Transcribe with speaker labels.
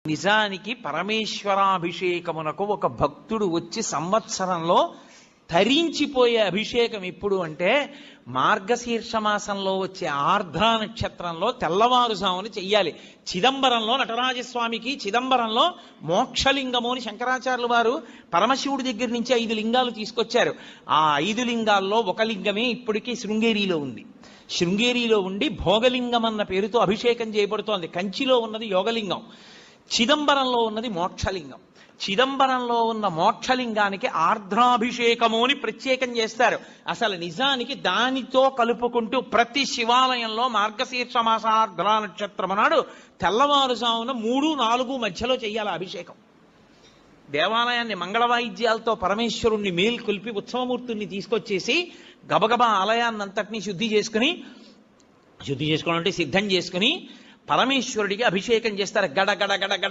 Speaker 1: నిజానికి పరమేశ్వరాభిషేకమునకు ఒక భక్తుడు వచ్చి సంవత్సరంలో తరించిపోయే అభిషేకం ఎప్పుడు అంటే మార్గశీర్ష మాసంలో వచ్చే ఆర్ద్ర నక్షత్రంలో తెల్లవారుజామున చెయ్యాలి. చిదంబరంలో నటరాజస్వామికి చిదంబరంలో మోక్షలింగము అని శంకరాచార్యులు వారు పరమశివుడి దగ్గర నుంచి 5 లింగాలు తీసుకొచ్చారు. ఆ 5 లింగాల్లో ఒక లింగమే ఇప్పటికీ శృంగేరిలో ఉంది. శృంగేరిలో ఉండి భోగలింగం అన్న పేరుతో అభిషేకం చేయబడుతోంది. కంచిలో ఉన్నది యోగలింగం, చిదంబరంలో ఉన్నది మోక్షలింగం. చిదంబరంలో ఉన్న మోక్షలింగానికి ఆర్ద్రాభిషేకము అని ప్రత్యేకం చేస్తారు. అసలు నిజానికి దానితో కలుపుకుంటూ ప్రతి శివాలయంలో మార్గశీర్ష మాస ఆర్ద్ర నక్షత్రం నాడు తెల్లవారుజామున 3-4 మధ్యలో చెయ్యాలి అభిషేకం. దేవాలయాన్ని మంగళ వాయిద్యాలతో పరమేశ్వరుణ్ణి మేల్కొల్పి ఉత్సవమూర్తుల్ని తీసుకొచ్చేసి గబగబా ఆలయాన్నంతటినీ శుద్ధి చేసుకోవాలంటే సిద్ధం చేసుకుని పరమేశ్వరుడికి అభిషేకం చేస్తారు. గడ గడ గడ గడ